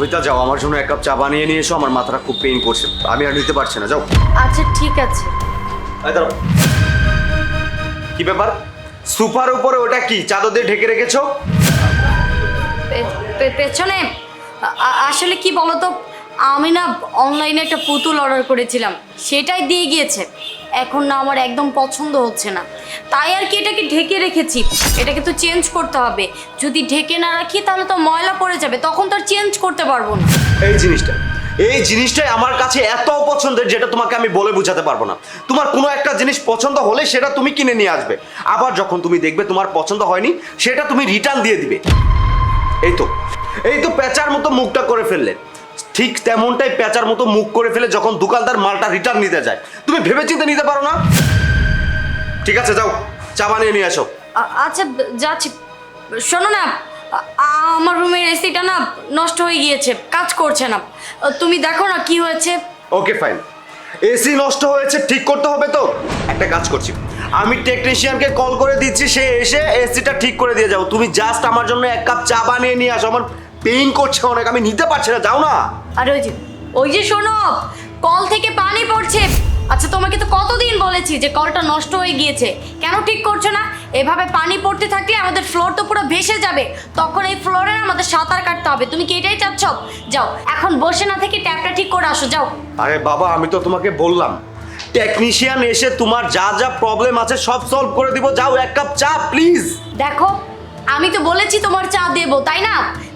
কবিতা যাও, আমার জন্য এক কাপ চা বানিয়ে নিয়ে এসো, আমার মাথাটা খুব পেইন করছে, আমি আর নিতে পারছি না, যাও। আচ্ছা ঠিক আছে। এই দাঁড়াও। কি ব্যাপার, সুপার উপরে ওটা কি চাদর দিয়ে ঢেকে রেখেছো? পেছনে আসলে কি বলতো, আমি না অনলাইনে একটা পুতুল অর্ডার করেছিলাম, সেটাই দিয়ে গিয়েছে। এখন না আমার একদম পছন্দ হচ্ছে না, তাই আর কি এটাকে ঢেকে রেখেছি। এটাকে তো চেঞ্জ করতে হবে, যদি ঢেকে না রাখি তাহলে তো ময়লা পড়ে যাবে, তখন তো আর চেঞ্জ করতে পারবো না। এই জিনিসটাই আমার কাছে এত পছন্দের, যেটা তোমাকে আমি বলে বোঝাতে পারবো না। তোমার কোনো একটা জিনিস পছন্দ হলে সেটা তুমি কিনে নিয়ে আসবে, আবার যখন তুমি দেখবে তোমার পছন্দ হয়নি সেটা তুমি রিটার্ন দিয়ে দিবে। এই তো পেঁচার মতো মুখটা করে ফেললে, ঠিক তেমনটাই পেঁচার মতো মুখ করে ফেলে যখন দোকানদার মালটা রিটার্ন নিতে যায়। তুমি ভেবেচিন্তে নিতে পারো না? ঠিক আছে, যাও চা বানিয়ে নিয়ে আসো। আচ্ছা যাচ্ছি। শোনো না, আমার রুমের এসিটা না নষ্ট হয়ে গিয়েছে, কাজ করছে না, তুমি দেখো না কি হয়েছে। ওকে ফাইন, এসি নষ্ট হয়েছে, ঠিক করতে হবে তো। একটা কাজ করছি, আমি টেকনিশিয়ানকে কল করে দিচ্ছি, সে এসে এসিটা ঠিক করে দিয়ে যাও। তুমি জাস্ট আমার জন্য এক কাপ চা বানিয়ে নিয়ে আসো, আমার পেইন করছে অনেক, আমি নিতে পারছি না, যাও না। আর ওই যে শোনো, কল থেকে পানি পড়ছে। আচ্ছা তোমাকে তো কতদিন বলেছি যে কলটা নষ্ট হয়ে গিয়েছে, কেন ঠিক করছো না? এভাবে পানি পড়তে থাকলে আমাদের ফ্লোর তো পুরো ভেসে যাবে, তখন এই ফ্লোরে আমাদের সাঁতার কাটতে হবে। তুমি কি এটাই চাচ্ছ? যাও এখন বসে না থেকে ট্যাপটা ঠিক করে আসো, যাও। আরে বাবা, আমি তো তোমাকে বললাম টেকনিশিয়ান এসে তোমার যা যা প্রবলেম আছে সব সলভ করে দিব, যাও এক কাপ চা প্লিজ। দেখো আমি তো বলেছি তোমার চা দেবো, তাই না?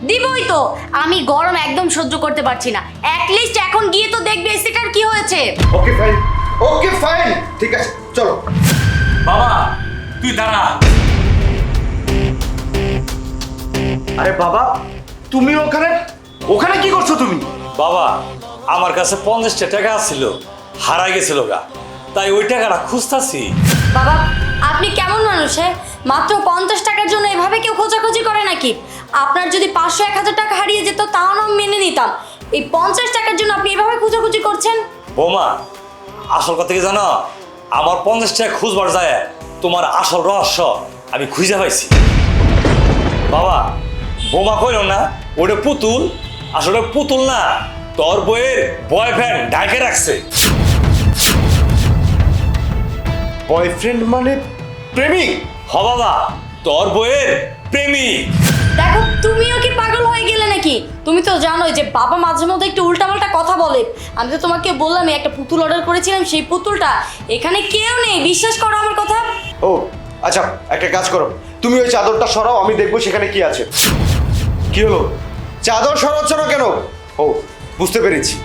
দিবই তো, আমি গরম একদম সহ্য করতে পারছি না, অ্যাটলিস্ট এখন গিয়ে তো দেখবে এসিটার কি হয়েছে। ওকে ফাইন, ঠিক আছে চলো। বাবা তুই দাঁড়া। আরে বাবা, তুমি ওখানে ওখানে কি করছো তুমি? বাবা আমার কাছে 50টা টাকা ছিল, হারাই গেছিল গা, তাই ওই টাকাটা খুঁজতাছি। বাবা আপনি কেমন মানুষ? মাত্র 50 টাকার জন্য এভাবে কেউ খোঁজাখুঁজি করে নাকি? আপনার যদি 500-1000 টাকা হারিয়ে যেত তাও আমি মেনে নিতাম, এই 50 টাকার জন্য আপনি এভাবে খোঁজাখুঁজি করছেন? বৌমা আসল কথা কি জানো, আমার 50 টাকা খুঁজবার যায় তোমার আসল রহস্য আমি খুঁজে পাইছি। বাবা বোমা কইল না ওটা পুতুল, আসলে পুতুল না, তোর বইয়ের বয়ফ্রেন্ড ডাকে রাখছে। বয়ফ্রেন্ড মানে প্রেমিক? হ বাবা, তোর বইয়ের প্রেমিক। দেখো তুমিও কি পাগল হয়ে গেলে নাকি? তুমি তো জানোই যে বাবা মাঝে মধ্যে একটু উল্টাপাল্টা কথা বলে। আমি তো তোমাকে বললাম একটা পুতুল অর্ডার করেছিলাম, সেই পুতুলটা এখানে কেউ নেই, বিশ্বাস করো আমার কথা। ও আচ্ছা, একটা কাজ করো, তুমি ওই চাদরটা সরাও, আমি দেখবো সেখানে কি আছে। কি হলো, চাদর সরাচ্ছ না কেন? ও বুঝতে পেরেছি,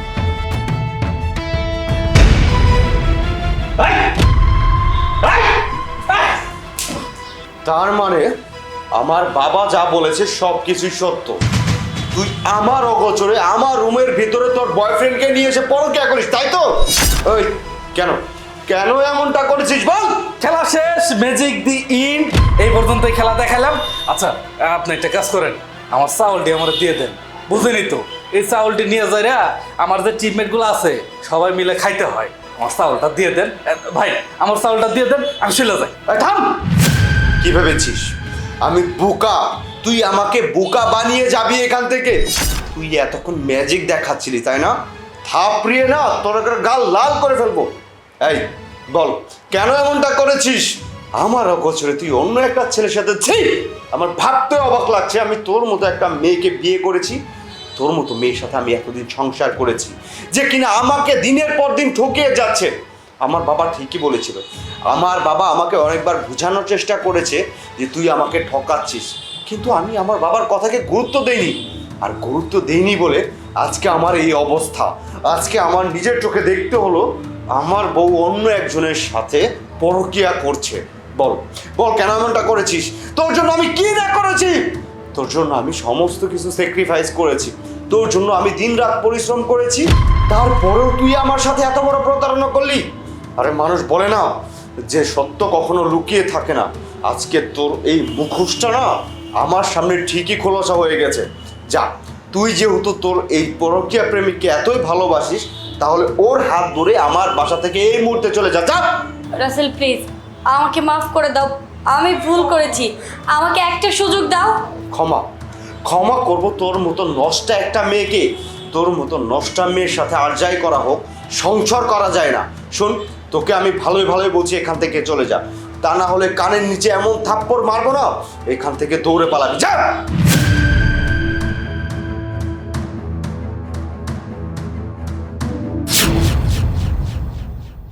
তার মানে আমার বাবা যা বলেছে সব কিছুই সত্য। তুই আমার অগোচরে আমার রুমের ভিতরে তোর বয়ফ্রেন্ডকে নিয়ে এসে পরকিয়া করিস, তাই তো? ওই কেন কেন এমনটা করেছিস বল? খেলা শেষ, ম্যাজিক দি ইন, এই পর্যন্তই খেলা দেখালাম। আচ্ছা আপনি একটা কাজ করেন, আমার চাউলটি আমার দিয়ে দেন, বুঝেনি তো? এই চাউলটি নিয়ে যাই রা আমার যে টিমমেট গুলো আছে সবাই মিলে খাইতে হয়, আমার চাউলটা দিয়ে দেন ভাই, আমার চাউলটা দিয়ে দেন, আমি চলে যাই। এই থাম, কি ভেবেছিস আমি বোকা? তুই আমাকে বোকা বানিয়ে যাবি এখান থেকে? তুই এতক্ষণ ম্যাজিক দেখাচ্ছিলি তাই না? থাপড়িয়ে না তোর একটা গাল লাল করে ফেলবো। এই বল, কেন এমনটা করেছিস? আমার অগোচরে তুই অন্য একটা ছেলের সাথে, ছি, আমার ভাবতে অবাক লাগছে আমি তোর মতো একটা মেয়েকে বিয়ে করেছি, তোর মতো মেয়ের সাথে আমি এতদিন সংসার করেছি, যে কিনা আমাকে দিনের পর দিন ঠকিয়ে যাচ্ছে। আমার বাবা ঠিকই বলেছিল, আমার বাবা আমাকে অনেকবার বোঝানোর চেষ্টা করেছে যে তুই আমাকে ঠকাচ্ছিস, কিন্তু আমি আমার বাবার কথাকে গুরুত্ব দেইনি, আর গুরুত্ব দেইনি বলে আজকে আমার এই অবস্থা। আজকে আমার নিজের চোখে দেখতে হলো আমার বউ অন্য একজনের সাথে পরকিয়া করছে। বল বল, কেন এমনটা করেছিস? তোর জন্য আমি কি না করেছি? তোর জন্য আমি সমস্ত কিছু স্যাক্রিফাইস করেছি, তোর জন্য আমি দিনরাত পরিশ্রম করেছি, তারপরেও তুই আমার সাথে এত বড় প্রতারণা করলি। আরে মানুষ বলে না যে সত্য কখনো লুকিয়ে থাকে না, আজকে তোর এই মুখোশটা না আমার সামনে ঠিকই খোলসা হয়ে গেছে। যা, তুই যেহেতু তোর এই পরকীয়া প্রেমিককে এতই ভালোবাসিস, তাহলে ওর হাত ধরে আমার বাসা থেকে এই মুহূর্তে চলে যা। যা রাসেল প্লিজ আমাকে মাফ করে দাও, আমি ভুল করেছি, আমাকে একটা সুযোগ দাও। ক্ষমা? ক্ষমা করব তোর মতো নষ্টা একটা মেয়েকে। তোর মতো নষ্টা মেয়ের সাথে আর যাই করা হোক, সংসার করা যায় না। শোন, তোকে আমি ভালোই ভালোই বলছি এখান থেকে চলে যা, তা না হলে কানের নিচে এমন থাপ্পড় মারবো না, এখান থেকে দৌড়ে পালাবি। যা।